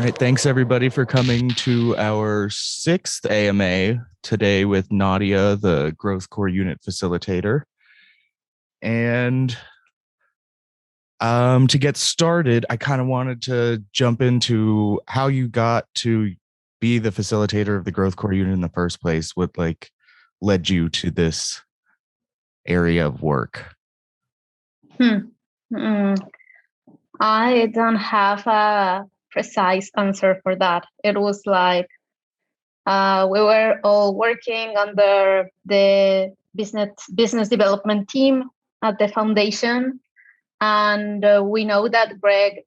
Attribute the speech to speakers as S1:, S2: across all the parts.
S1: right, thanks everybody for coming to our sixth AMA today with Nadia, the Growth Core Unit Facilitator. And to get started, I kind of wanted to jump into how you got to be the facilitator of the Growth Core Unit in the first place. What led you to this area of work?
S2: I don't have a precise answer for that. It was like we were all working under the business development team at the foundation, and we know that Greg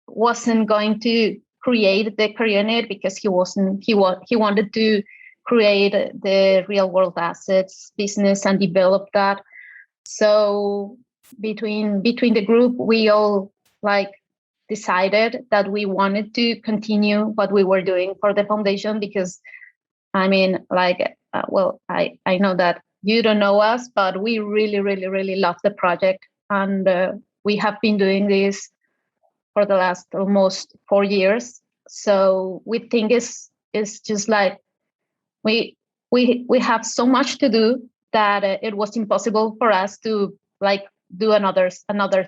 S2: wasn't going to create the career unit because he wanted to create the real world assets business and develop that. So between the group, we all decided that we wanted to continue what we were doing for the foundation because, I mean, I know that you don't know us, but we really, really, really love the project. And we have been doing this for the last almost 4 years. So we think it's just like we have so much to do that it was impossible for us to do another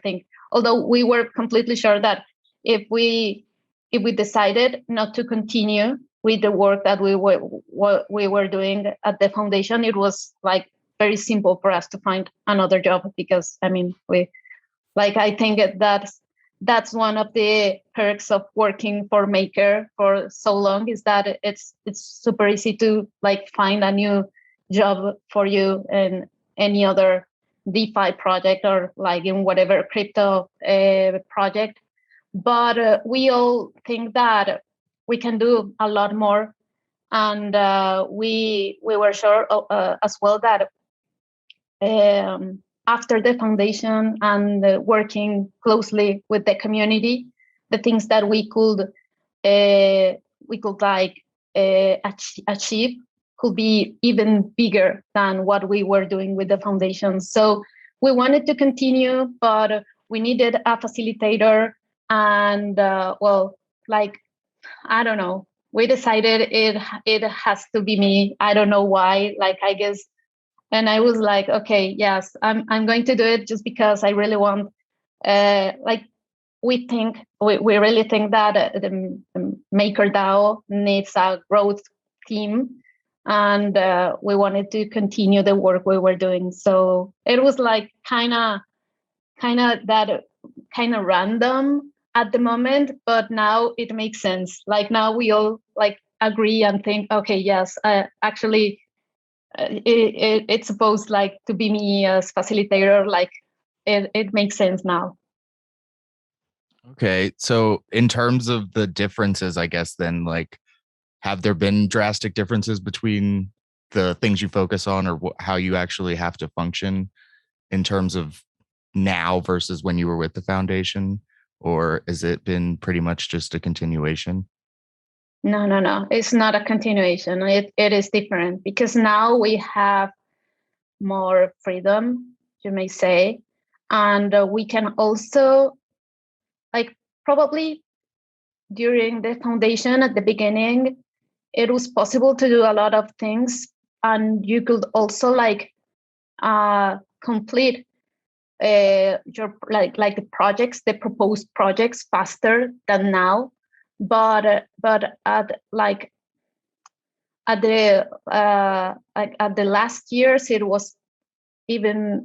S2: thing. Although we were completely sure that if we decided not to continue with the work that we were doing at the foundation, it was very simple for us to find another job because I think that's one of the perks of working for Maker for so long is that it's super easy to find a new job for you in any other DeFi project or in whatever crypto project. But we all think that we can do a lot more. And we were sure as well that after the foundation and working closely with the community, the things that we could achieve could be even bigger than what we were doing with the foundation. So we wanted to continue, but we needed a facilitator. And I don't know. We decided it has to be me. I don't know why. I guess. And I was like, okay, yes, I'm going to do it just because I really want. We really think that the MakerDAO needs a growth team, and we wanted to continue the work we were doing. So it was kind of random at the moment, but now it makes sense. Now we all agree and think, okay, yes, actually. It's supposed to be me as facilitator. It makes sense now.
S1: Okay, so in terms of the differences, I guess then have there been drastic differences between the things you focus on or how you actually have to function in terms of now versus when you were with the foundation, or has it been pretty much just a continuation?
S2: No. It's not a continuation. It is different because now we have more freedom, you may say. And we can also, probably during the foundation at the beginning, it was possible to do a lot of things. And you could also complete your the projects, the proposed projects faster than now. But at the last years, it was even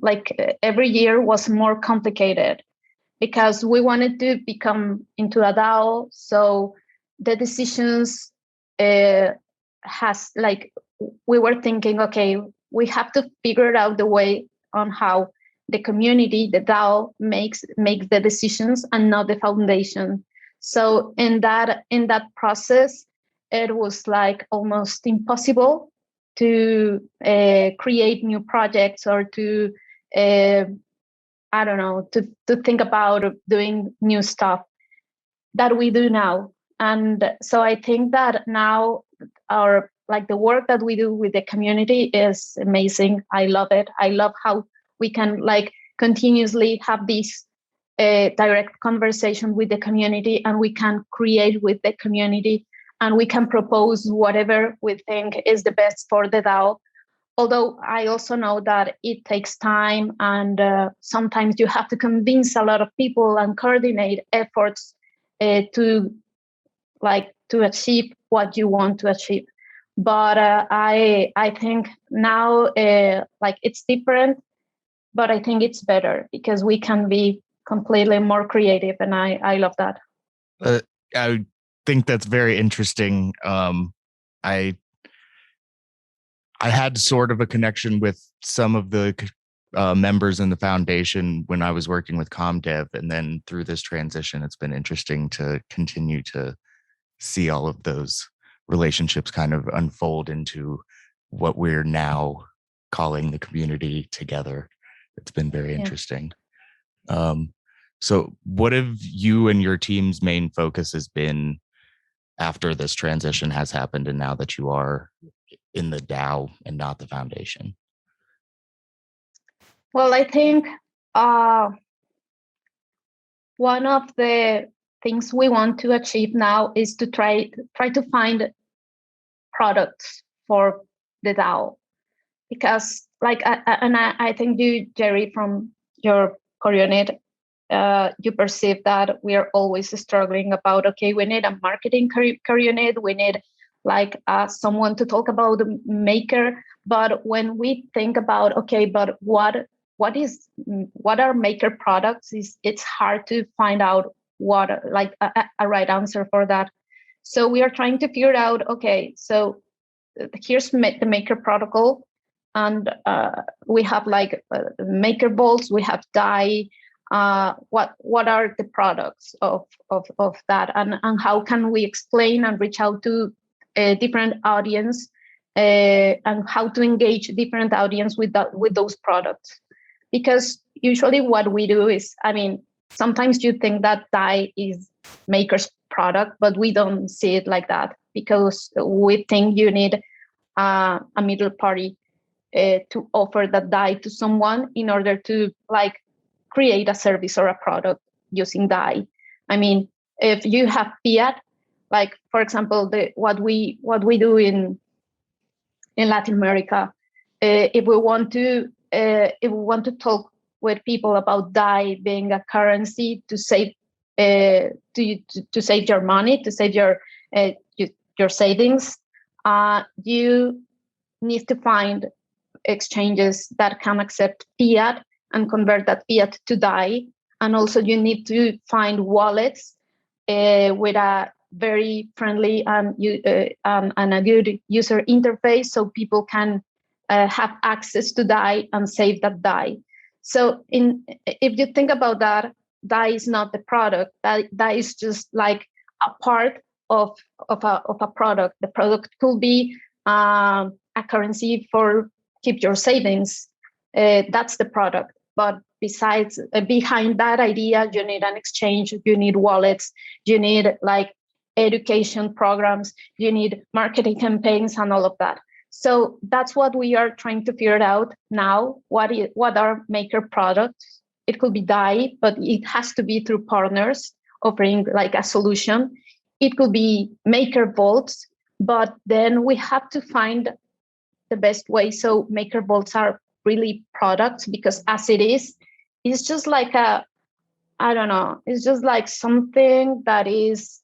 S2: every year was more complicated because we wanted to become into a DAO. So the decisions we were thinking, okay, we have to figure out the way on how the community, the DAO makes the decisions and not the foundation. So in that process, it was almost impossible to create new projects or to to think about doing new stuff that we do now. And so I think that now our the work that we do with the community is amazing. I love it. I love how we can continuously have these a direct conversation with the community, and we can create with the community, and we can propose whatever we think is the best for the DAO. Although I also know that it takes time, and sometimes you have to convince a lot of people and coordinate efforts to achieve what you want to achieve. But I think now it's different, but I think it's better because we can be completely more creative, and I love that.
S1: I think that's very interesting. I had sort of a connection with some of the members in the foundation when I was working with ComDev, and then through this transition, it's been interesting to continue to see all of those relationships kind of unfold into what we're now calling the community together. It's been very interesting. So what have you and your team's main focus has been after this transition has happened, and now that you are in the DAO and not the foundation?
S2: Well, I think one of the things we want to achieve now is to try to find products for the DAO, because I think you, Jerry, from your CorioNet, you perceive that we are always struggling about, okay, we need a marketing CorioNet, we need someone to talk about the Maker. But when we think about, okay, but what are Maker products, it's hard to find out what a right answer for that. So we are trying to figure out, okay, so here's the Maker protocol, and we have Maker bolts, we have DAI. What are the products of that, and how can we explain and reach out to a different audience, and how to engage different audience with those products? Because usually what we do is, sometimes you think that DAI is Maker's product, but we don't see it like that, because we think you need a middle party to offer that DAI to someone in order to create a service or a product using DAI. If you have fiat, for example, what we do in Latin America, if we want to talk with people about DAI being a currency to save to save your money, to save your savings, you need to find exchanges that can accept fiat and convert that fiat to DAI. And also you need to find wallets with a very friendly and a good user interface, so people can have access to DAI and save that DAI. So if you think about that, DAI is not the product. DAI is just a part of a product. The product could be a currency for keep your savings. That's the product. But besides, behind that idea, you need an exchange, you need wallets, you need education programs, you need marketing campaigns and all of that. So that's what we are trying to figure out now. What are Maker products? It could be DAI, but it has to be through partners offering a solution. It could be Maker vaults, but then we have to find the best way. So Maker vaults are really products, because as it is, it's just it's just something that is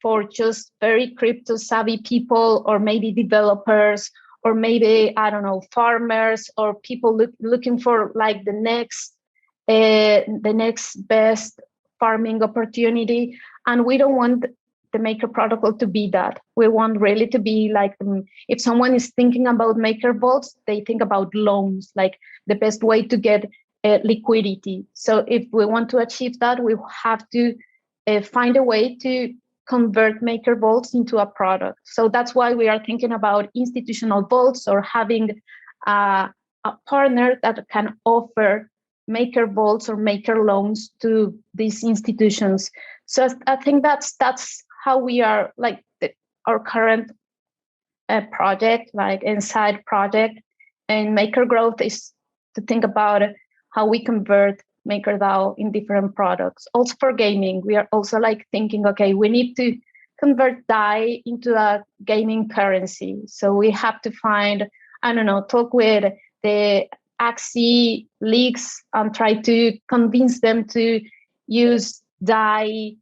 S2: for just very crypto savvy people, or maybe developers, or maybe, farmers, or people looking for the next best farming opportunity. And we don't want the Maker protocol to be that. We want really to be if someone is thinking about Maker vaults, they think about loans, the best way to get liquidity. So if we want to achieve that, we have to find a way to convert Maker vaults into a product. So that's why we are thinking about institutional vaults, or having a partner that can offer Maker vaults or Maker loans to these institutions. So I think that's how we are our current project, inside project, and Maker growth is to think about how we convert MakerDAO in different products. Also for gaming, we are also like thinking, okay, we need to convert DAI into a gaming currency. So we have to find, I don't know, talk with the Axie leagues and try to convince them to use DAI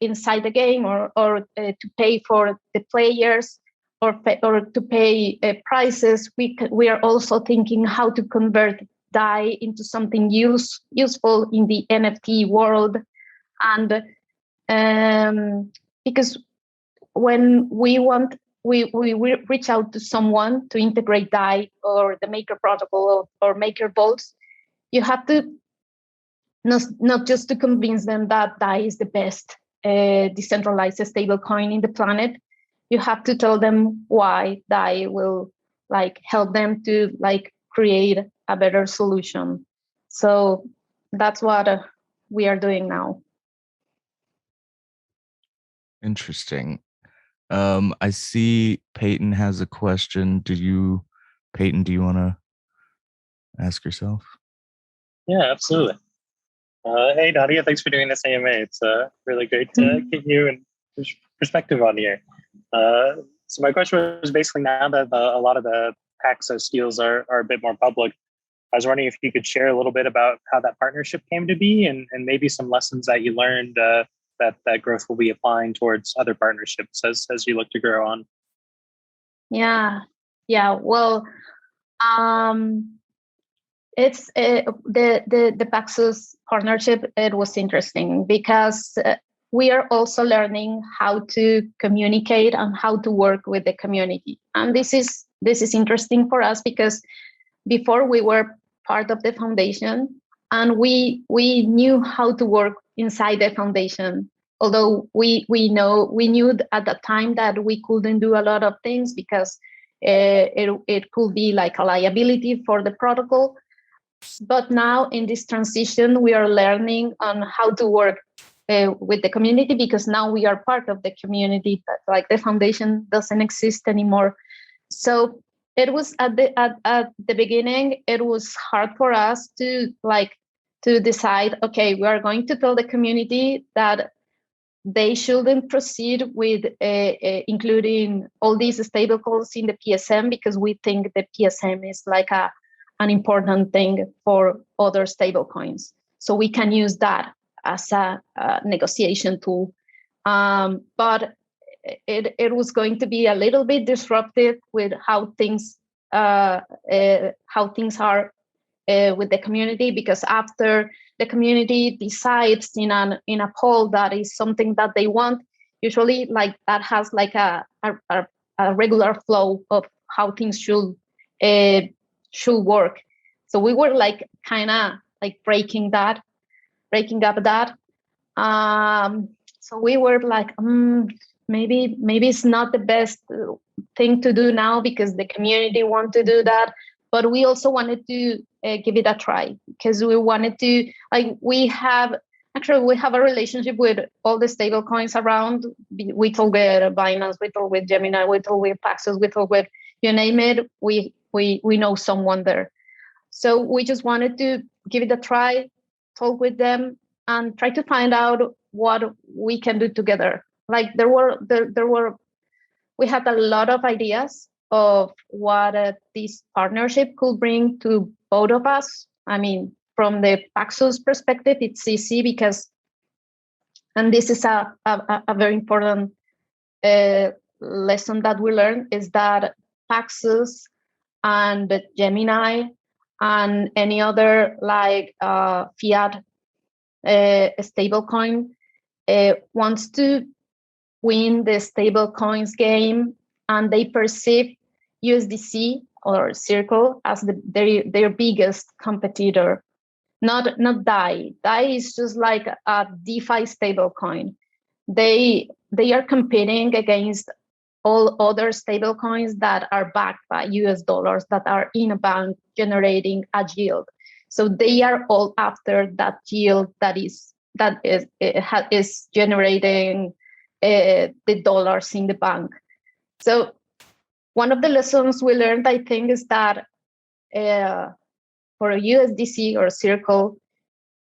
S2: inside the game, or to pay for the players, or to pay prices. We are also thinking how to convert DAI into something useful in the NFT world. And because when we reach out to someone to integrate DAI or the Maker protocol or Maker vaults, you have to not just to convince them that DAI is the best decentralized stablecoin in the planet. You have to tell them why DAI will like help them to like create a better solution. So that's what we are doing now.
S1: Interesting. I see Peyton has a question. Peyton, do you want to ask yourself?
S3: Yeah, absolutely. Hey, Nadia, thanks for doing this AMA. It's really great to get you and perspective on here. So my question was basically, now that a lot of the Paxos deals are a bit more public, I was wondering if you could share a little bit about how that partnership came to be, and maybe some lessons that you learned that growth will be applying towards other partnerships as you look to grow on.
S2: Yeah. Well, it's the Paxos partnership. It was interesting because we are also learning how to communicate and how to work with the community. And this is interesting for us because before we were part of the foundation, and we knew how to work inside the foundation. Although we knew at that time that we couldn't do a lot of things because it could be like a liability for the protocol. But now in this transition, we are learning on how to work with the community, because now we are part of the community. Like the foundation doesn't exist anymore. So it was at the beginning, it was hard for us to decide, okay, we are going to tell the community that they shouldn't proceed with including all these stablecoins in the PSM, because we think the PSM is like an important thing for other stablecoins. So we can use that as a negotiation tool. But it was going to be a little bit disruptive with how things are with the community, because after the community decides in a poll that is something that they want, usually like that has like a regular flow of how things should work. So we were like kind of like breaking up that. So we were like, maybe it's not the best thing to do now because the community want to do that. But we also wanted to give it a try, because we wanted to, like, we have a relationship with all the stable coins around. We talk with Binance, we talk with Gemini, we talk with Paxos, we talk with, you name it, we know someone there. So we just wanted to give it a try, talk with them, and try to find out what we can do together. Like we had a lot of ideas of what this partnership could bring to both of us. I mean, from the Paxos perspective, it's easy because, and this is a very important lesson that we learned, is that Paxos and Gemini and any other like fiat stablecoin wants to win the stablecoins game, and they perceive USDC or Circle as their biggest competitor, not DAI. DAI is just like a DeFi stablecoin. They are competing against all other stablecoins that are backed by US dollars, that are in a bank generating a yield. So they are all after that yield that is generating the dollars in the bank. So one of the lessons we learned, I think, is that for a USDC or Circle,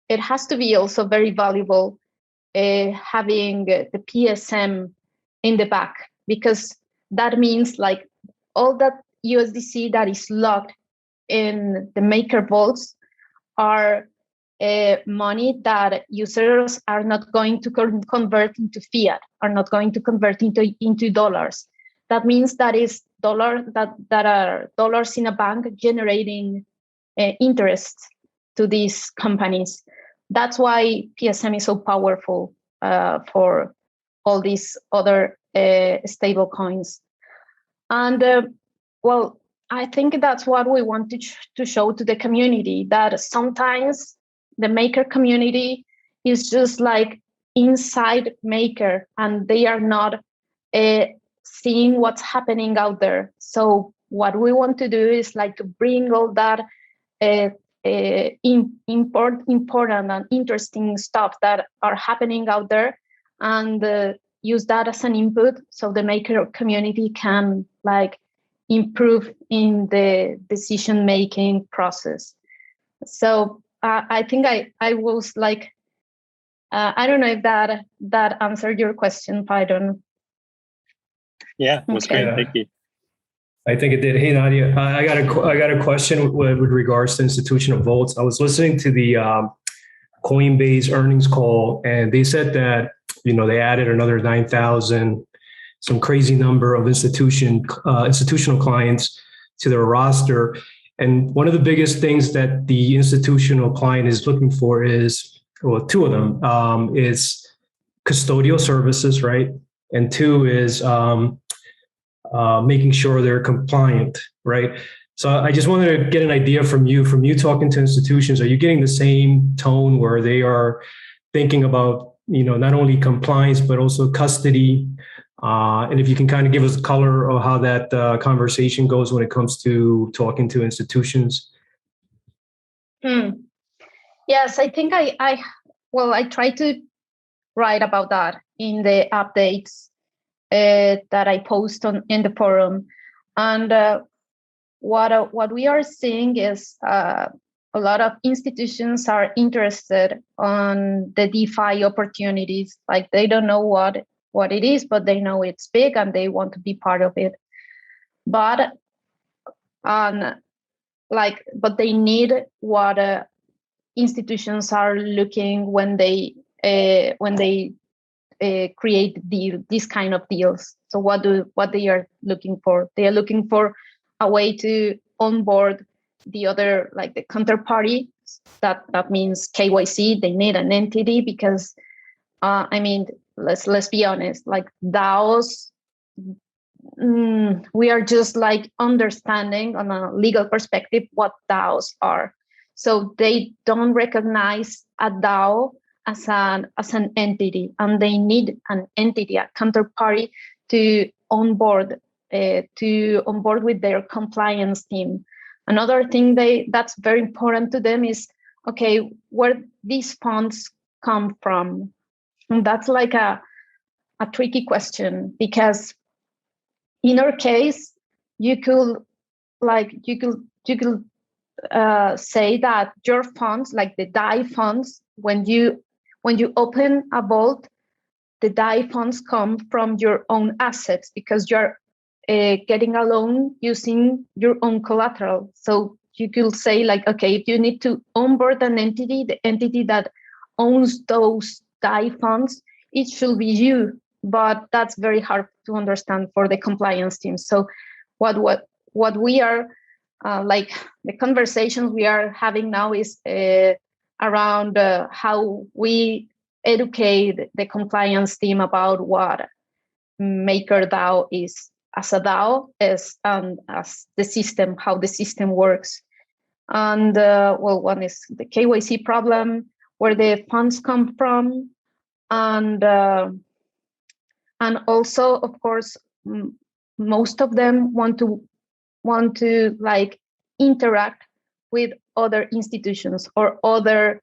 S2: it has to be also very valuable having the PSM in the back, because that means like all that USDC that is locked in the Maker vaults are money that users are not going to convert into fiat, are not going to convert into dollars. That means that is that are dollars in a bank generating interest to these companies. That's why PSM is so powerful for all these other stable coins. And well, I think that's what we want to show to the community, that sometimes the Maker community is just like inside Maker and they are not seeing what's happening out there. So what we want to do is like to bring all that important and interesting stuff that are happening out there and use that as an input so the Maker community can like improve in the decision-making process. So I think I was like, I don't know if that answered your question, Python.
S3: Yeah, that's great. Thank you.
S4: I think it did. Hey, Nadia, I got a question with regards to institutional vaults. I was listening to the Coinbase earnings call, and they said that, they added another 9,000, some crazy number of institutional clients to their roster. And one of the biggest things that the institutional client is looking for is, well, two of them, is custodial services, right? And two is making sure they're compliant, right? So I just wanted to get an idea from you talking to institutions. Are you getting the same tone where they are thinking about, not only compliance, but also custody? And if you can kind of give us a color of how that conversation goes when it comes to talking to institutions.
S2: Yes, I think I try to write about that in the updates that I post in the forum. And what we are seeing is a lot of institutions are interested on the DeFi opportunities. Like they don't know what it is, but they know it's big and they want to be part of it. But they need what institutions are looking when they create these kind of deals. So what they are looking for? They are looking for a way to onboard the other, like the counterparty. That means KYC. They need an entity because, let's be honest. Like DAOs, we are just like understanding on a legal perspective what DAOs are. So they don't recognize a DAO as an entity, and they need an entity, a counterparty, to onboard with their compliance team. Another thing that's very important to them is, okay, where these funds come from. And that's like a tricky question, because in our case, you could say that your funds, like the DAI funds, when you open a vault, the DAI funds come from your own assets because you're getting a loan using your own collateral. So you could say like, okay, if you need to onboard an entity, the entity that owns those DAI funds, it should be you. But that's very hard to understand for the compliance team. So what we are like the conversations we are having now is around how we educate the compliance team about what MakerDAO is as a DAO, as the system, how the system works. And one is the KYC problem, where the funds come from, and also, of course, most of them want to like interact with other institutions or other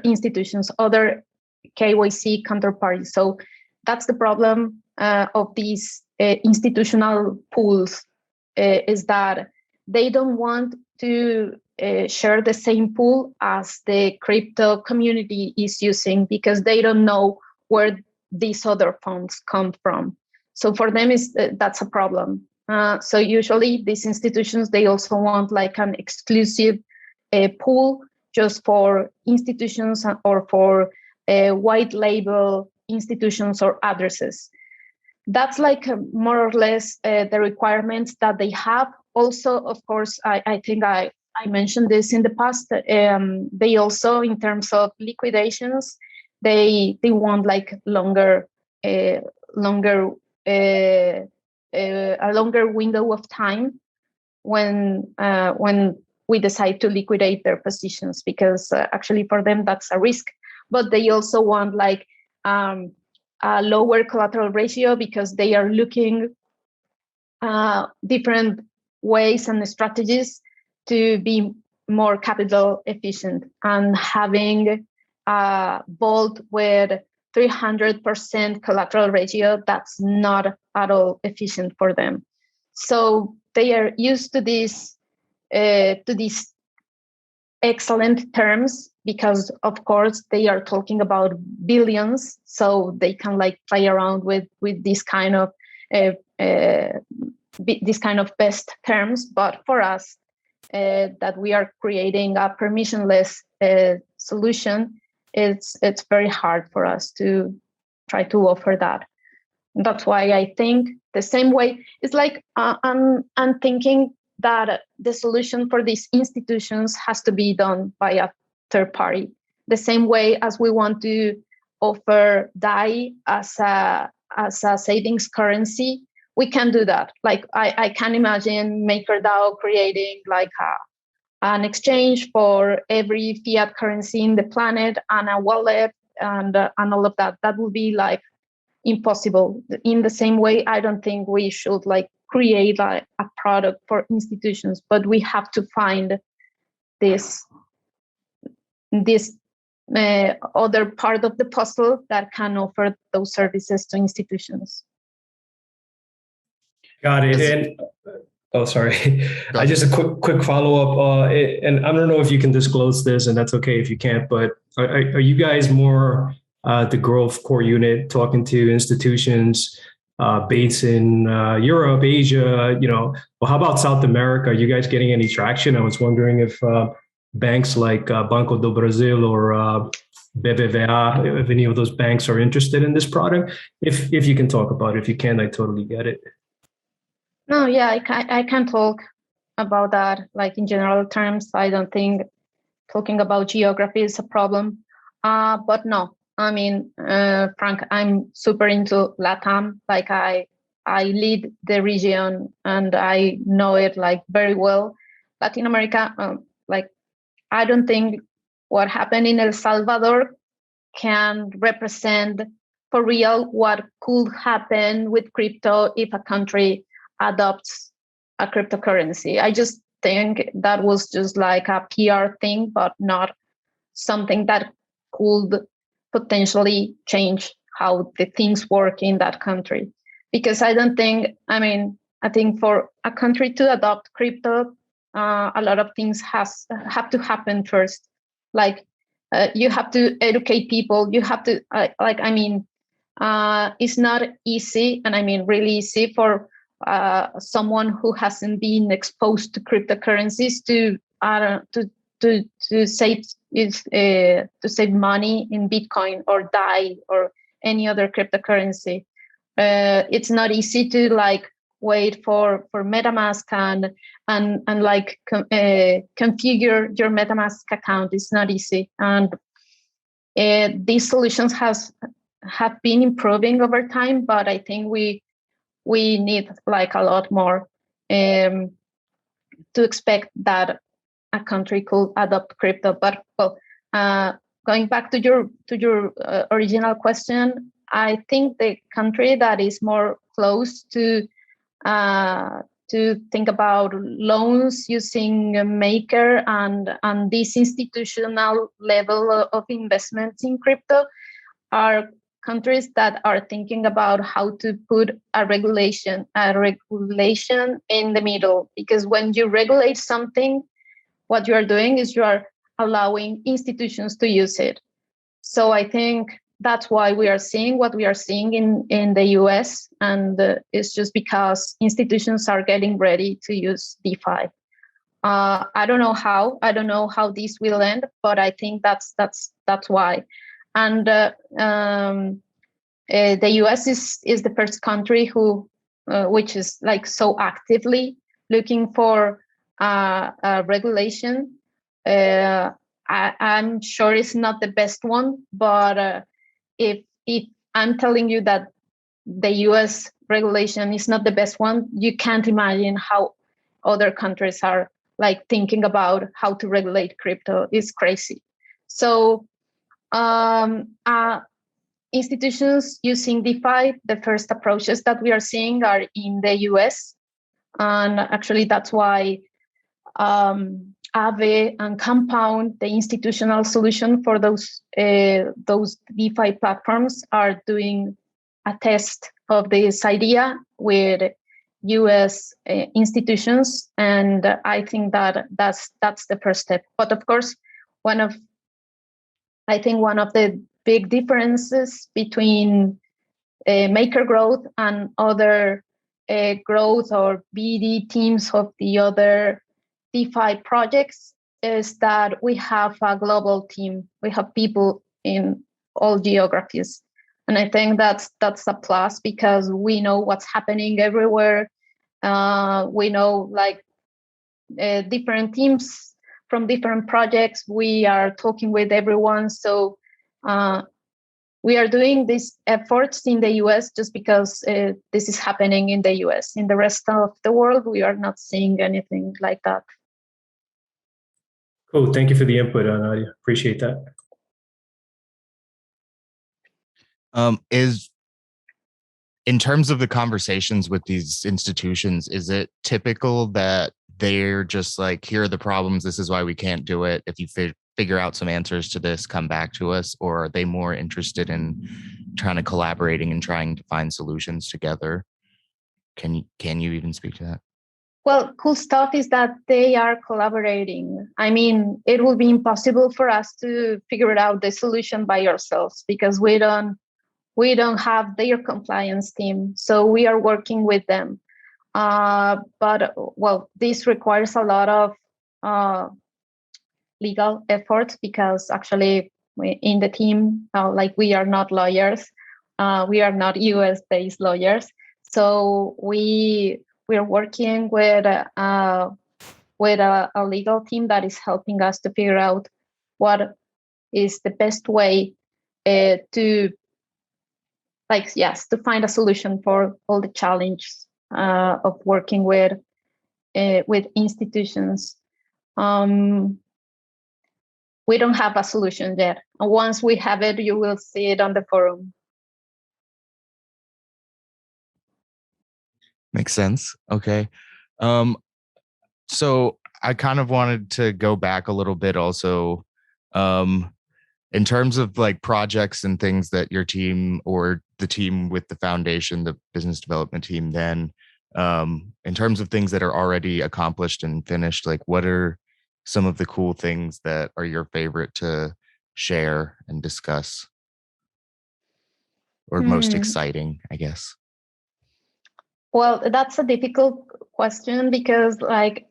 S2: institutions, other KYC counterparties. So that's the problem of these institutional pools, is that they don't want to share the same pool as the crypto community is using, because they don't know where these other funds come from. So for them, that's a problem. So usually these institutions, they also want like an exclusive pool just for institutions or for white label institutions or addresses. That's like more or less the requirements that they have. Also, of course, I think I mentioned this in the past. They also, in terms of liquidations, they want like a longer window of time when we decide to liquidate their positions, because actually for them that's a risk. But they also want like a lower collateral ratio, because they are looking different ways and strategies to be more capital efficient, and having a vault with 300% collateral ratio, that's not at all efficient for them. So they are used to these excellent terms, because of course they are talking about billions, so they can like play around with this kind of best terms. But for us, that we are creating a permissionless solution, it's very hard for us to try to offer that. That's why I think the same way, it's like I'm thinking that the solution for these institutions has to be done by a third party. The same way as we want to offer DAI as a savings currency, we can do that. Like I can imagine MakerDAO creating like an exchange for every fiat currency in the planet and a wallet and all of that. That would be like impossible. In the same way, I don't think we should like create a product for institutions, but we have to find this other part of the puzzle that can offer those services to institutions.
S4: Got it. And oh, sorry. I just a quick follow up. And I don't know if you can disclose this, and that's okay if you can't. But are you guys more the growth core unit talking to institutions based in Europe, Asia? Well, how about South America? Are you guys getting any traction? I was wondering if banks like Banco do Brasil or BBVA, if any of those banks are interested in this product. If you can talk about it. If you can, I totally get it.
S2: No, yeah, I can talk about that. Like in general terms, I don't think talking about geography is a problem. But no, I mean, Frank, I'm super into LATAM. Like I lead the region and I know it like very well. Latin America, like I don't think what happened in El Salvador can represent for real what could happen with crypto if a country adopts a cryptocurrency. I just think that was just like a PR thing, but not something that could potentially change how the things work in that country. Because I think for a country to adopt crypto, a lot of things have to happen first. Like you have to educate people. You have to it's not easy, and I mean really easy for someone who hasn't been exposed to cryptocurrencies to save money in Bitcoin or DAI or any other cryptocurrency. It's not easy to like wait for MetaMask and like configure your MetaMask account. It's not easy, and these solutions have been improving over time, but I think we need like a lot more to expect that a country could adopt crypto. But going back to your original question, I think the country that is more close to think about loans using Maker and this institutional level of investments in crypto are countries that are thinking about how to put a regulation in the middle, because when you regulate something, what you are doing is you are allowing institutions to use it. So I think that's why we are seeing what we are seeing in the US, and it's just because institutions are getting ready to use DeFi. I don't know how this will end, but I think that's why. And the US is the first country who, which is like so actively looking for regulation. I'm sure it's not the best one, but if I'm telling you that the US regulation is not the best one, you can't imagine how other countries are like thinking about how to regulate crypto. It's crazy. So institutions using DeFi, the first approaches that we are seeing are in the US. And actually that's why Aave and Compound, the institutional solution for those DeFi platforms, are doing a test of this idea with US institutions, and I think that's the first step. But of course, one of the big differences between Maker Growth and other growth or BD teams of the other DeFi projects is that we have a global team. We have people in all geographies. And I think that's a plus, because we know what's happening everywhere. We know like different teams from different projects. We are talking with everyone. So we are doing these efforts in the US just because this is happening in the US. In the rest of the world, we are not seeing anything like that.
S4: Cool. Thank you for the input, Nadia. Appreciate that.
S1: Is in terms of the conversations with these institutions, is it typical that they're just like, here are the problems, this is why we can't do it, if you figure out some answers to this, come back to us? Or are they more interested in collaborating and trying to find solutions together? Can you even speak to that?
S2: Well, cool stuff is that they are collaborating. I mean, it will be impossible for us to figure out the solution by ourselves, because we don't have their compliance team. So we are working with them. But well, this requires a lot of legal effort, because actually in the team, like we are not lawyers, we are not US-based lawyers. So we are working with a legal team that is helping us to figure out what is the best way to find a solution for all the challenges of working with institutions. We don't have a solution yet. And once we have it, you will see it on the forum.
S1: Makes sense. Okay. So I kind of wanted to go back a little bit also, in terms of like projects and things that your team or the team with the foundation, the business development team, then in terms of things that are already accomplished and finished, like what are some of the cool things that are your favorite to share and discuss, or most exciting, I guess?
S2: Well, that's a difficult question, because like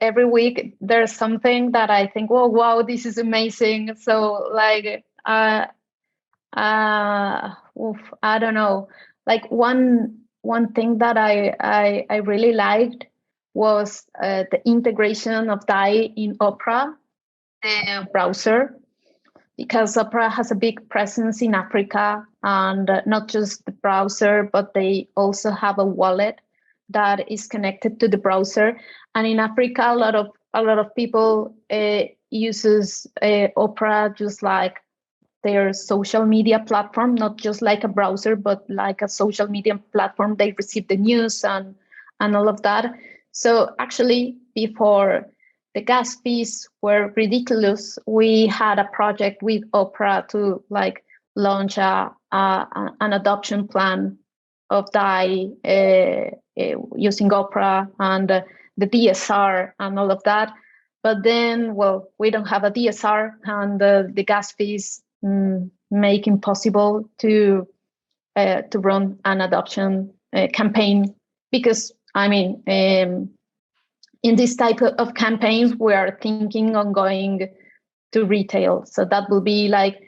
S2: every week there's something that I think, oh, wow, this is amazing. So like, I don't know. Like one thing that I really liked was the integration of DAI in Opera, the browser, because Opera has a big presence in Africa, and not just the browser, but they also have a wallet that is connected to the browser. And in Africa, a lot of people uses Opera just like their social media platform, not just like a browser, but like a social media platform. They receive the news and all of that. So actually, before the gas fees were ridiculous, we had a project with Opera to like launch an adoption plan of DAI using Opera and the DSR and all of that. But then, well, we don't have a DSR, and the gas fees make impossible to run an adoption campaign, because I mean, in this type of campaigns, we are thinking on going to retail. So that will be like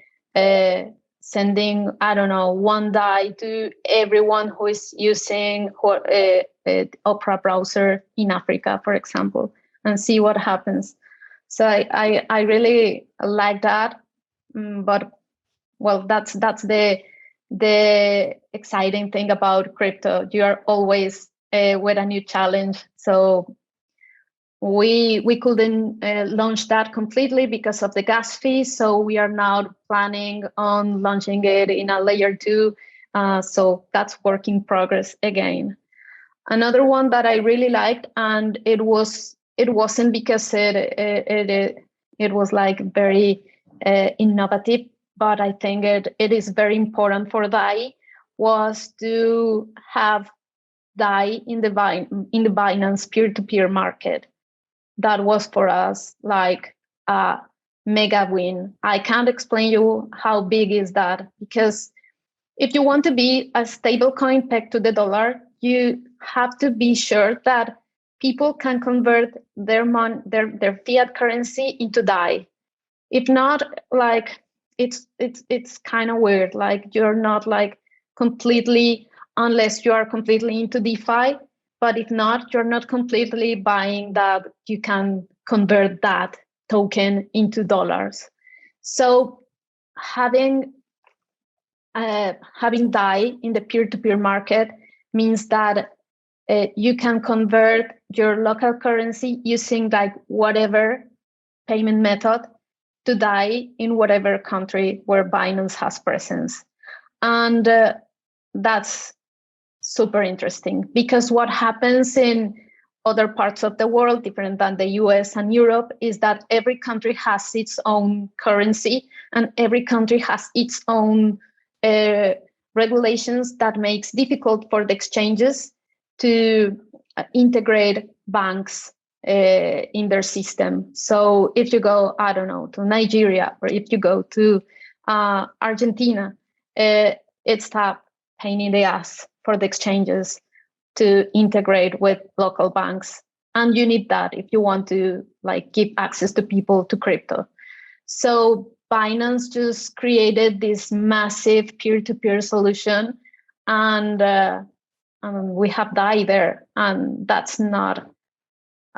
S2: sending, I don't know, one DAI to everyone who is using Opera browser in Africa, for example, and see what happens. So I really like that. But well, that's the exciting thing about crypto. You are always with a new challenge. So we couldn't launch that completely because of the gas fee. So we are now planning on launching it in a layer 2. So that's work in progress again. Another one that I really liked, and it wasn't because it was like very innovative, but I think it is very important for DAI, was to have DAI in the Binance peer-to-peer market. That was for us like a mega win. I can't explain you how big is that, because if you want to be a stable coin pegged to the dollar, you have to be sure that people can convert their fiat currency into DAI. If not, like it's kind of weird. Like you're not like completely, unless you are completely into DeFi. But if not, you're not completely buying that you can convert that token into dollars. So having DAI in the peer-to-peer market means that you can convert your local currency using like whatever payment method to DAI in whatever country where Binance has presence. And that's super interesting, because what happens in other parts of the world, different than the US and Europe, is that every country has its own currency, and every country has its own regulations that makes difficult for the exchanges to integrate banks in their system. So if you go, I don't know, to Nigeria, or if you go to Argentina, it's a pain in the ass for the exchanges to integrate with local banks. And you need that if you want to like give access to people to crypto. So Binance just created this massive peer-to-peer solution, and we have DAI there. And that's not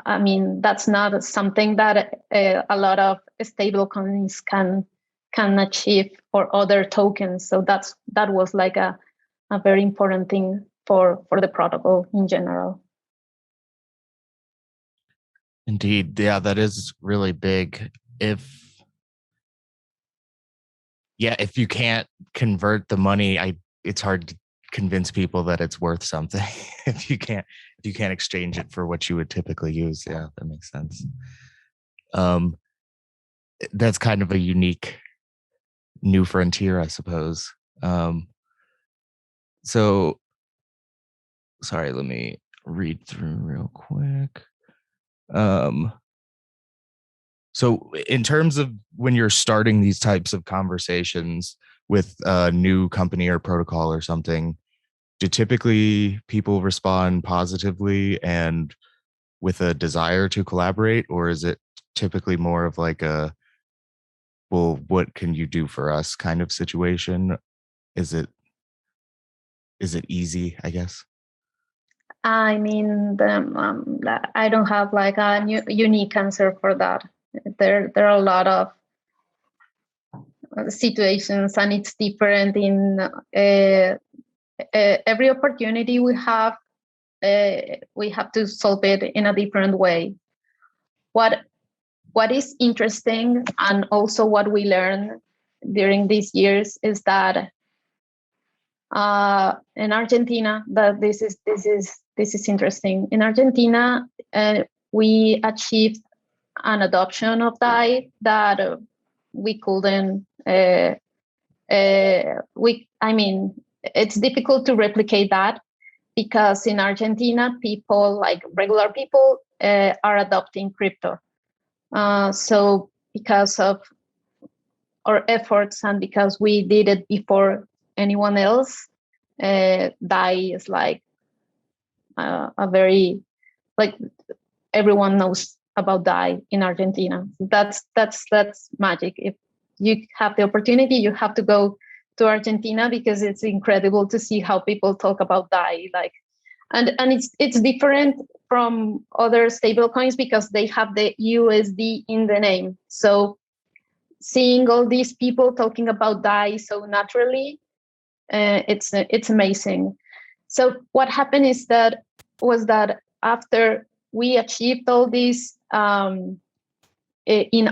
S2: something that a lot of stable coins can achieve, or other tokens. So that was like a very important thing for the protocol in general.
S1: Indeed. Yeah, that is really big. If you can't convert the money, it's hard to convince people that it's worth something. if you can't exchange it for what you would typically use. Yeah, that makes sense. That's kind of a unique new frontier, I suppose. So sorry, let me read through real quick. So in terms of when you're starting these types of conversations with a new company or protocol or something, do typically people respond positively and with a desire to collaborate, or is it typically more of like a, well, what can you do for us kind of situation? Is it easy, I guess?
S2: I mean, I don't have like a unique answer for that. There are a lot of situations, and it's different in every opportunity we have to solve it in a different way. What is interesting, and also what we learned during these years, is that in Argentina, that this is interesting. In Argentina, we achieved an adoption of DAI that we couldn't it's difficult to replicate that, because in Argentina, people, like regular people, are adopting crypto. So because of our efforts and because we did it before anyone else, DAI is like a very, like, everyone knows about DAI in Argentina. That's magic. If you have the opportunity, you have to go to Argentina, because it's incredible to see how people talk about DAI. Like, and it's different from other stable coins because they have the USD in the name. So seeing all these people talking about DAI so naturally, it's amazing. So what happened was that after we achieved all this in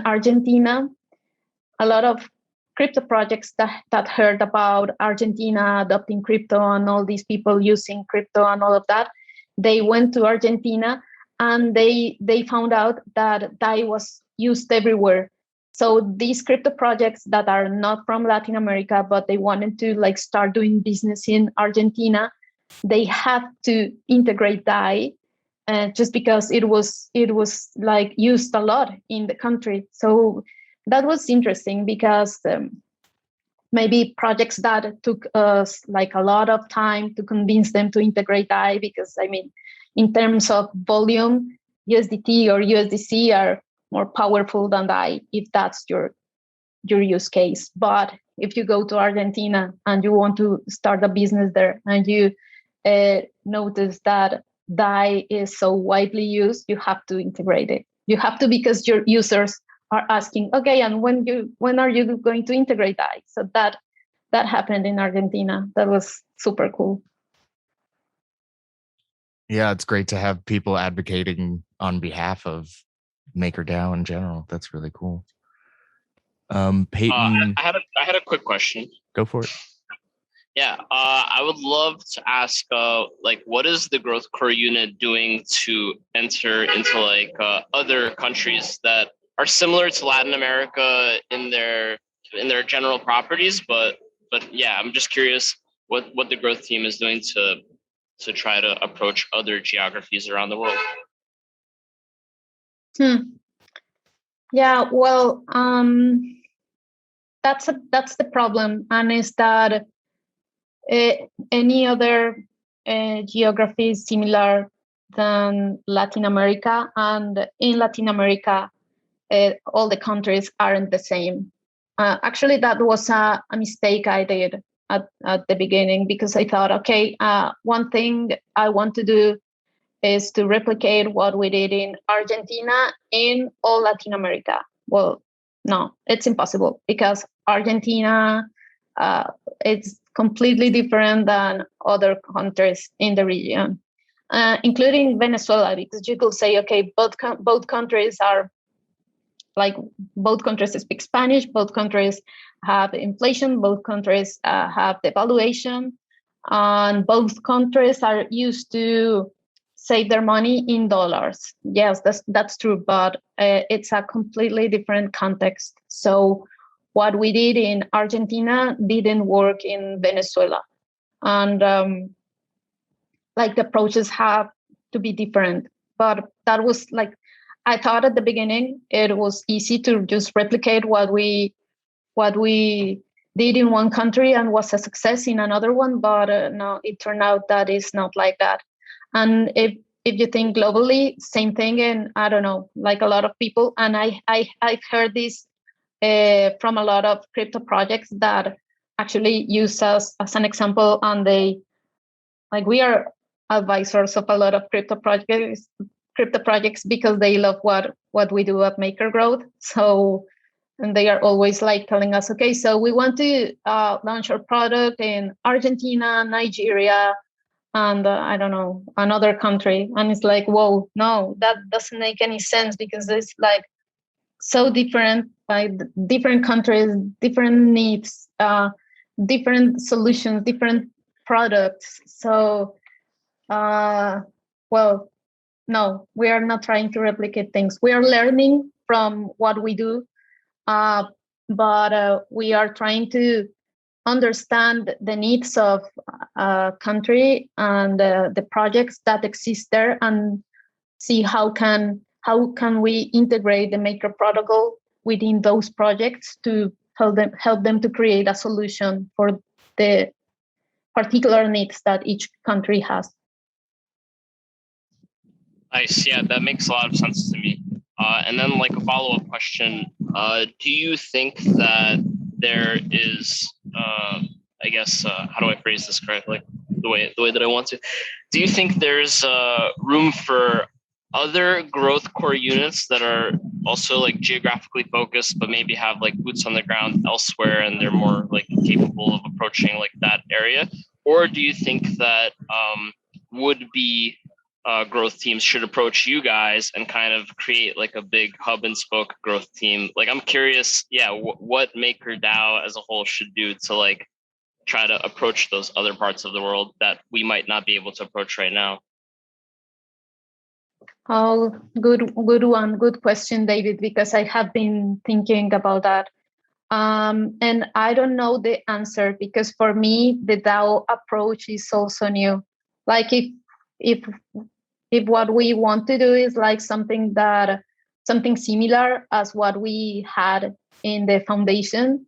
S2: Argentina, a lot of crypto projects that heard about Argentina adopting crypto and all these people using crypto and all of that, they went to Argentina and they found out that DAI was used everywhere. So these crypto projects that are not from Latin America, but they wanted to like start doing business in Argentina, they have to integrate DAI, just because it was like used a lot in the country. So that was interesting, because maybe projects that took us like a lot of time to convince them to integrate DAI, because in terms of volume, USDT or USDC are more powerful than DAI if that's your use case. But if you go to Argentina and you want to start a business there, and you notice that DAI is so widely used, you have to integrate it. You have to, because your users are asking, okay, and when are you going to integrate DAI? So that happened in Argentina. That was super cool.
S1: Yeah, it's great to have people advocating on behalf of MakerDAO in general. That's really cool. Peyton,
S5: I had a quick question.
S1: Go for it.
S5: Yeah, I would love to ask, what is the Growth Core unit doing to enter into other countries that are similar to Latin America in their general properties, but yeah, I'm just curious what the growth team is doing to try to approach other geographies around the world.
S2: Yeah, well, that's the problem, and is that any other geography is similar than Latin America, and in Latin America, all the countries aren't the same. Actually, that was a mistake I did at the beginning, because I thought, okay, one thing I want to do is to replicate what we did in Argentina in all Latin America. Well, no, it's impossible, because Argentina, it's completely different than other countries in the region, including Venezuela, because you could say, okay, both countries are like, both countries speak Spanish, both countries have inflation, both countries have devaluation, and both countries are used to save their money in dollars. Yes, that's true, but it's a completely different context. So what we did in Argentina didn't work in Venezuela, and the approaches have to be different. But that was like, I thought at the beginning it was easy to just replicate what we did in one country and was a success in another one, but no, it turned out that it's not like that. And if you think globally, same thing. And I don't know, like a lot of people, and I've heard this from a lot of crypto projects that actually use us as an example, and they, like, we are advisors of a lot of crypto projects because they love what we do at Maker Growth. So, and they are always like telling us, okay, so we want to launch our product in Argentina, Nigeria, and I don't know, another country. And it's like, whoa, no, that doesn't make any sense, because it's like so different, like different countries, different needs, different solutions, different products. So, well, no, we are not trying to replicate things. We are learning from what we do, but we are trying to understand the needs of a country and the projects that exist there, and see how can we integrate the Maker protocol within those projects to help them to create a solution for the particular needs that each country has.
S5: Nice. Yeah, that makes a lot of sense to me. And then like a follow-up question, do you think that there is, I guess, how do I phrase this correctly? The way that I want to. Do you think there's room for other growth core units that are also like geographically focused, but maybe have like boots on the ground elsewhere and they're more like capable of approaching like that area? Or do you think that would-be growth teams should approach you guys and kind of create like a big hub and spoke growth team? Like, I'm curious, what MakerDAO as a whole should do to like try to approach those other parts of the world that we might not be able to approach right now.
S2: Oh, good one. Good question, David, because I have been thinking about that. And I don't know the answer, because for me, the DAO approach is also new. Like if what we want to do is like something similar as what we had in the foundation,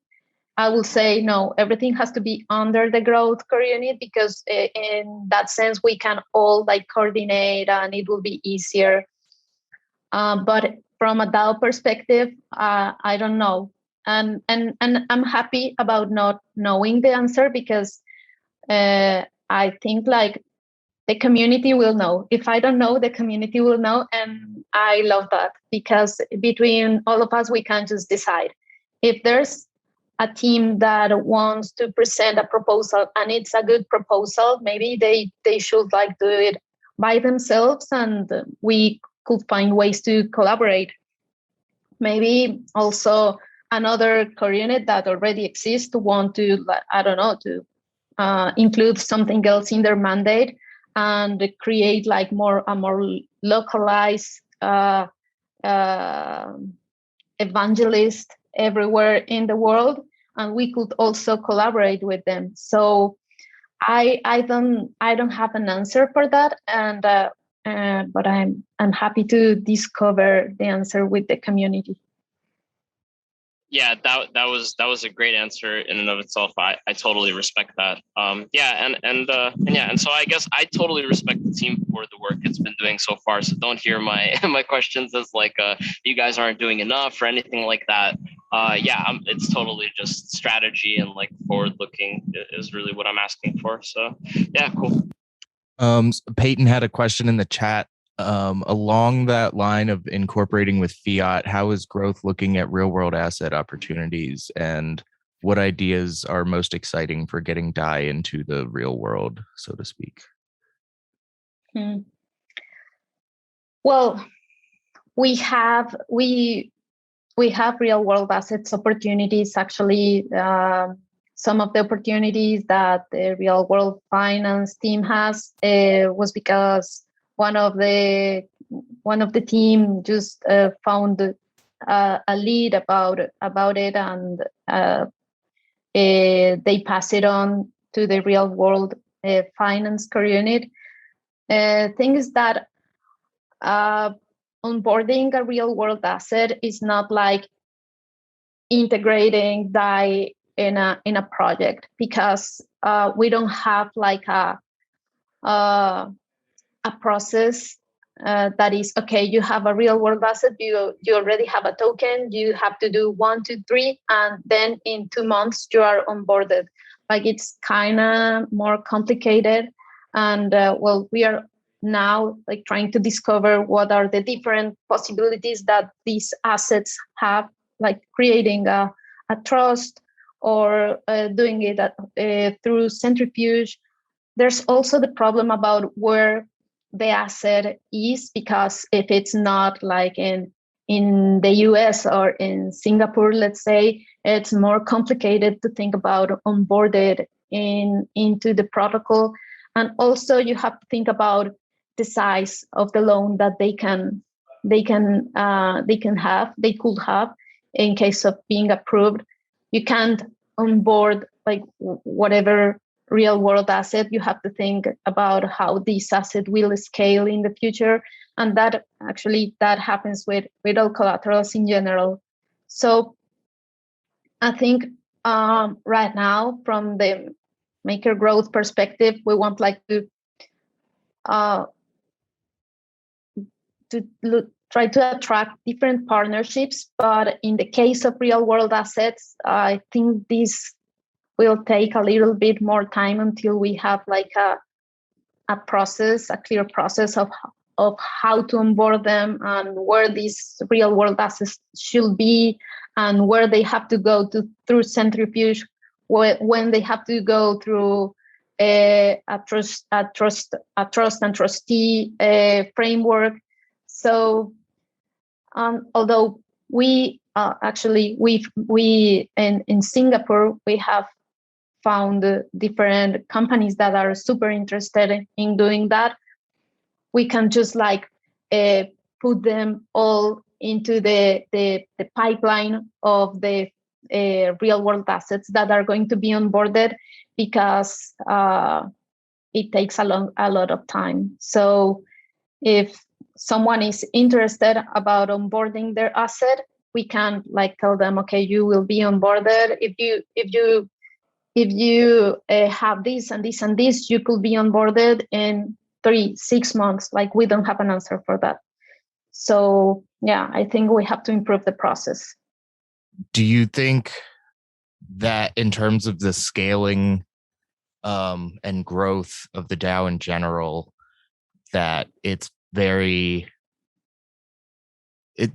S2: I will say no, everything has to be under the growth core unit, because in that sense we can all like coordinate and it will be easier. But from a DAO perspective, I don't know, and I'm happy about not knowing the answer, because I think like the community will know. If I don't know, the community will know, and I love that, because between all of us we can just decide. If there's a team that wants to present a proposal and it's a good proposal, maybe they should like do it by themselves, and we could find ways to collaborate. Maybe also another core unit that already exists to want to, I don't know, to include something else in their mandate and create like a more localized evangelist everywhere in the world, and we could also collaborate with them. So I don't have an answer for that, and but I'm happy to discover the answer with the community.
S5: Yeah, that was a great answer in and of itself. I totally respect that. And so I guess I totally respect the team for the work it's been doing so far. So don't hear my my questions as like you guys aren't doing enough or anything like that. It's totally just strategy and like forward looking is really what I'm asking for. So yeah, cool.
S1: Peyton had a question in the chat. Along that line of incorporating with fiat, how is growth looking at real world asset opportunities, and what ideas are most exciting for getting DAI into the real world, so to speak?
S2: Well, we have real world assets opportunities. Actually, some of the opportunities that the real world finance team has was because one of the team just found a lead about it, and they pass it on to the real world finance core unit. Thing is that onboarding a real world asset is not like integrating DAI in a project, because we don't have like a process that is okay. You have a real world asset, you already have a token, you have to do 1, 2, 3, and then in 2 months you are onboarded. Like, it's kind of more complicated, and we are now like trying to discover what are the different possibilities that these assets have, like creating a trust, or doing it through centrifuge. There's also the problem about where the asset is, because if it's not like in the US or in Singapore, let's say, it's more complicated to think about onboarded into the protocol. And also you have to think about the size of the loan that they could have in case of being approved. You can't onboard like whatever real world asset, you have to think about how this asset will scale in the future. And that happens with all collaterals in general. So I think right now, from the maker growth perspective, we want to try to attract different partnerships. But in the case of real world assets, I think this will take a little bit more time until we have a clear process of how to onboard them, and where these real world assets should be, and where they have to go through centrifuge, when they have to go through a trust and trustee framework. So although we in Singapore, we have found different companies that are super interested in doing that, we can just put them all into the pipeline of the real world assets that are going to be onboarded, because it takes a lot of time. So if someone is interested about onboarding their asset, we can tell them, okay, you will be onboarded. If you have this and this and this, you could be onboarded in 3-6 months. We don't have an answer for that. So yeah, I think we have to improve the process.
S1: Do you think that in terms of the scaling and growth of the DAO in general, that it's do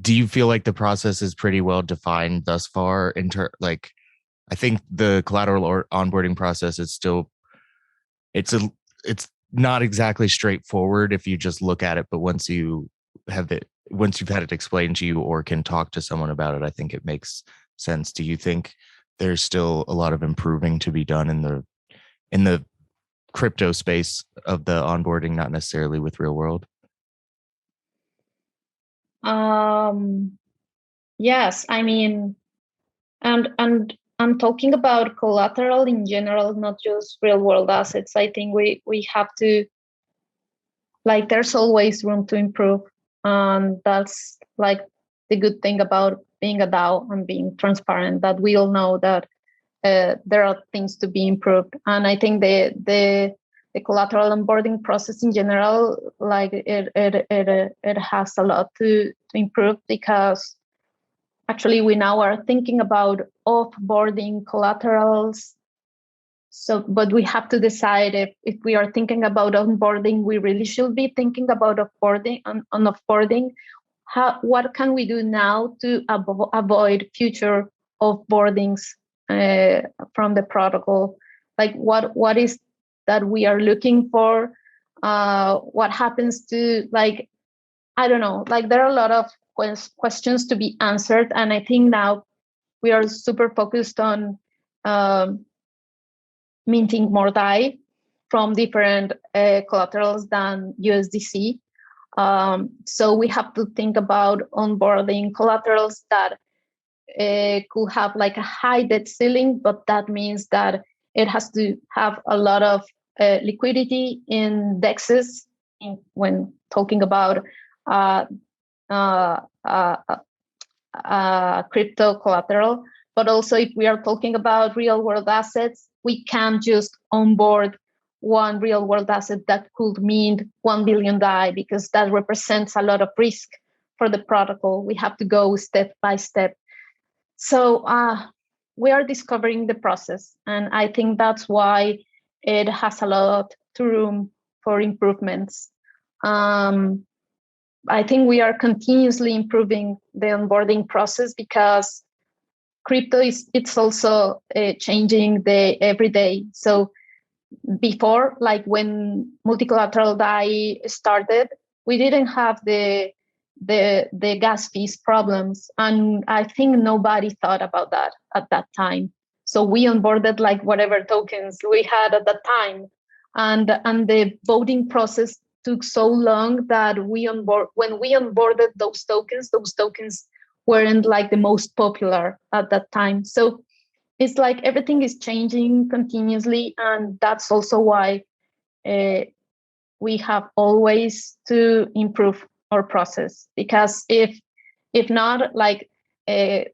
S1: you feel like the process is pretty well defined thus far? I think the collateral or onboarding process is still, it's not exactly straightforward if you just look at it, but once you've had it explained to you or can talk to someone about it, I think it makes sense. Do you think there's still a lot of improving to be done in the crypto space of the onboarding, not necessarily with real world?
S2: Yes, I mean, and I'm talking about collateral in general, not just real world assets. I think we have to, there's always room to improve. And that's the good thing about being a DAO and being transparent, that we all know that there are things to be improved. And I think the collateral onboarding process in general, it has a lot to improve, because actually we now are thinking about offboarding collaterals. So, but we have to decide if we are thinking about onboarding, we really should be thinking about offboarding. What can we do now to avoid future offboardings from the protocol? What is that we are looking for? What happens to I don't know. There are a lot of questions to be answered, and I think now we are super focused on minting more DAI from different collaterals than USDC. So we have to think about onboarding collaterals that could have a high debt ceiling, but that means that it has to have a lot of liquidity in DEXs when talking about crypto collateral. But also, if we are talking about real world assets, we can't just onboard one real world asset that could mint 1 billion DAI, because that represents a lot of risk for the protocol. We have to go step by step. So we are discovering the process, and I think that's why it has a lot of room for improvements. I think we are continuously improving the onboarding process, because crypto it's also changing every day. So before, when multi-collateral DAI started, we didn't have the gas fees problems, and I think nobody thought about that at that time. So we onboarded whatever tokens we had at that time, and the voting process took so long that when we onboarded those tokens weren't the most popular at that time. So it's like everything is changing continuously, and that's also why we have always to improve our process, because if not, like the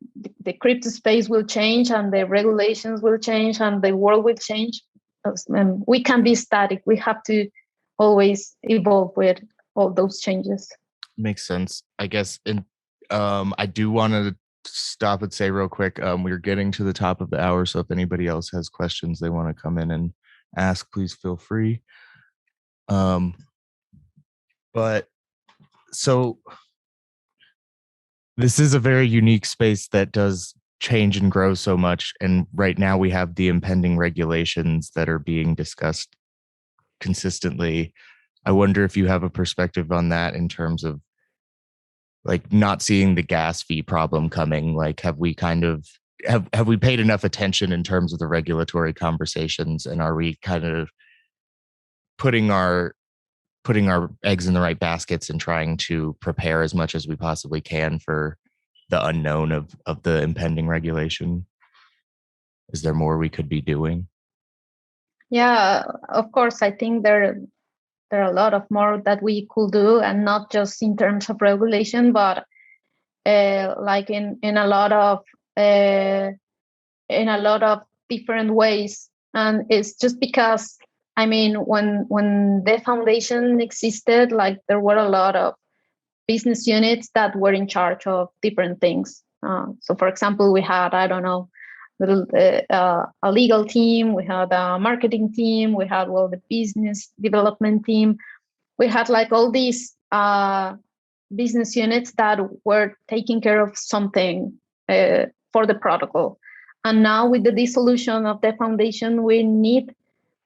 S2: crypto space will change and the regulations will change and the world will change. We can't be static. We have to always evolve with all those changes.
S1: Makes sense. I guess I do want to stop and say real quick, we're getting to the top of the hour, so if anybody else has questions they want to come in and ask, please feel free. But so this is a very unique space that does change and grow so much, and right now we have the impending regulations that are being discussed consistently. I wonder if you have a perspective on that in terms of like not seeing the gas fee problem coming. Like, have we kind of have we paid enough attention in terms of the regulatory conversations, and are we kind of putting our eggs in the right baskets and trying to prepare as much as we possibly can for the unknown of the impending regulation? Is there more we could be doing?
S2: Yeah, of course. I think there are a lot of more that we could do, and not just in terms of regulation, but like in a lot of different ways. And it's just because, I mean, when the foundation existed, like there were a lot of business units that were in charge of different things. So, for example, we had, I don't know, a legal team, we had a marketing team, we had, well, the business development team. We had like all these business units that were taking care of something for the protocol. And now with the dissolution of the foundation,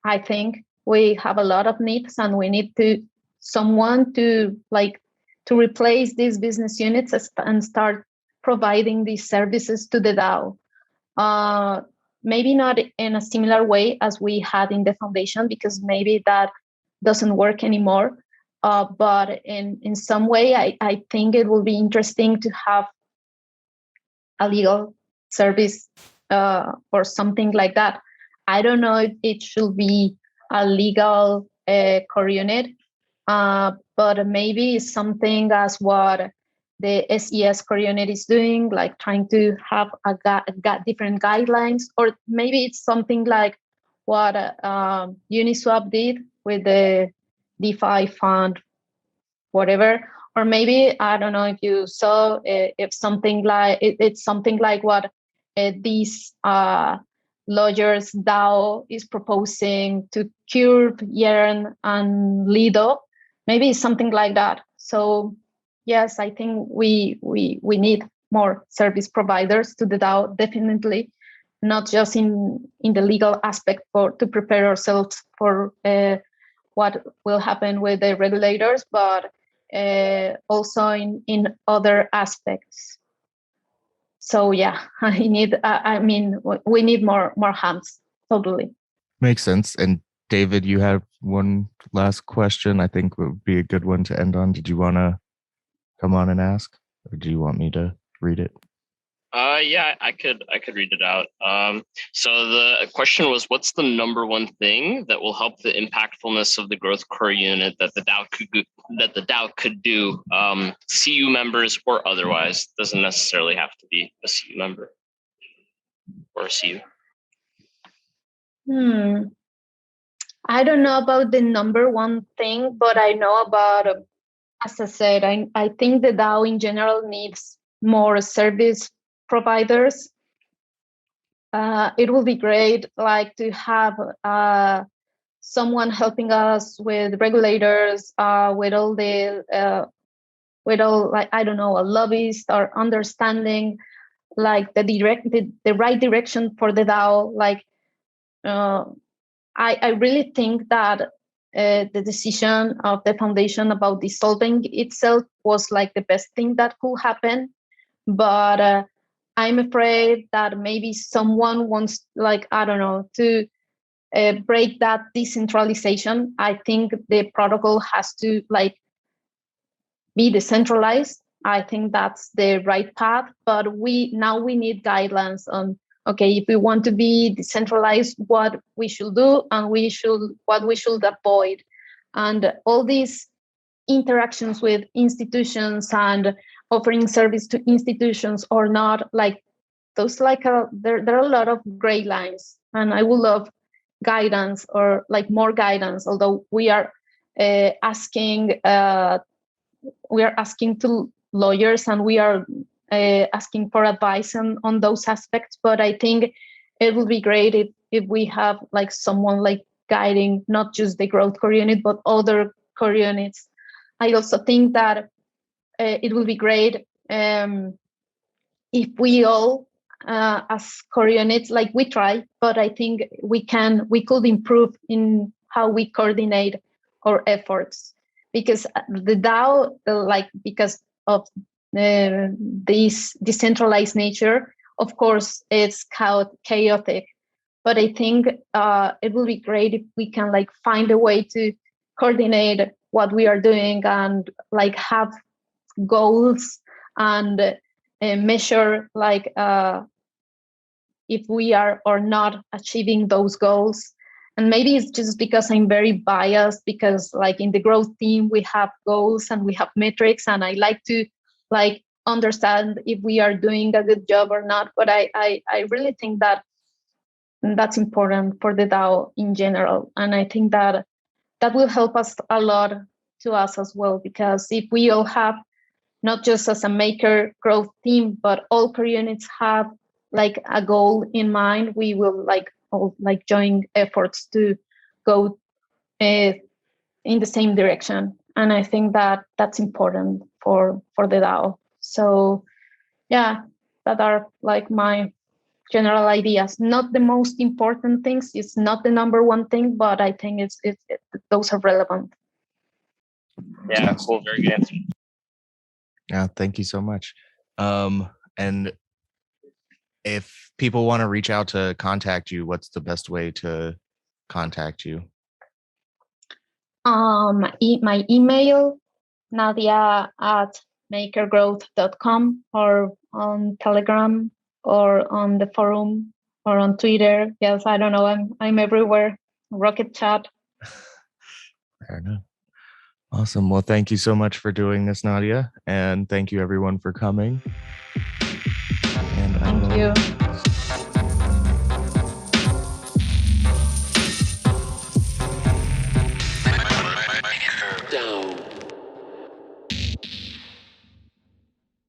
S2: I think we have a lot of needs, and we need someone to replace these business units and start providing these services to the DAO. Maybe not in a similar way as we had in the foundation, because maybe that doesn't work anymore. But in some way, I think it will be interesting to have a legal service or something like that. I don't know if it should be a legal core unit, but maybe something as what the SES core unit is doing, like trying to have different guidelines, or maybe it's something like what Uniswap did with the DeFi fund, whatever. Or maybe, I don't know if you saw, if something like it's something like what these lawyers DAO is proposing to Curve, Yearn, and Lido. Maybe it's something like that. So yes, I think we need more service providers to the DAO, definitely, not just in the legal aspect to prepare ourselves for what will happen with the regulators, but also in other aspects. So yeah, we need more hands. Totally.
S1: Makes sense. And David, you have one last question I think would be a good one to end on. Did you want to come on and ask, or do you want me to read it?
S5: Yeah, I could read it out. So the question was, what's the number one thing that will help the impactfulness of the growth core unit that the DAO could do, CU members or otherwise? Doesn't necessarily have to be a CU member or a CU.
S2: I don't know about the number one thing, but I know about, as I said, I think the DAO in general needs more service providers. It will be great, like, to have someone helping us with regulators, with all like, I don't know, a lobbyist, or understanding like the right direction for the DAO. Like, I really think that the decision of the foundation about dissolving itself was like the best thing that could happen. But I'm afraid that maybe someone wants, like, I don't know, to break that decentralization. I think the protocol has to like be decentralized. I think that's the right path, but we need guidelines on okay, if we want to be decentralized, what we should do and what we should avoid. And all these interactions with institutions and offering service to institutions or not, like those, like there are a lot of gray lines, and I would love guidance, or like more guidance, although we are asking to lawyers, and we are asking for advice on those aspects. But I think it would be great if we have like someone like guiding not just the growth core unit but other core units. I also think that it will be great if we all as core units, like we try, but I think we could improve in how we coordinate our efforts, because the DAO, because of this decentralized nature, of course, it's chaotic. But I think it will be great if we can like find a way to coordinate what we are doing and like have goals and measure like if we are or not achieving those goals. And maybe it's just because I'm very biased, because like in the growth team we have goals and we have metrics, and I like to like understand if we are doing a good job or not. But I really think that that's important for the DAO in general, and I think that will help us a lot to us as well, because if we all have, not just as a maker growth team, but all core units have like a goal in mind, we will like all like join efforts to go in the same direction. And I think that that's important for the DAO. So yeah, that are like my general ideas. Not the most important things. It's not the number one thing, but I think those are relevant.
S5: Yeah, cool. Very good answer.
S1: Yeah, thank you so much. And if people want to reach out to contact you, what's the best way to contact you?
S2: My email, nadia@makergrowth.com, or on Telegram, or on the forum, or on Twitter. Yes, I don't know. I'm everywhere. Rocket chat.
S1: Fair enough. Awesome. Well, thank you so much for doing this, Nadia. And thank you everyone for coming. And
S2: thank you.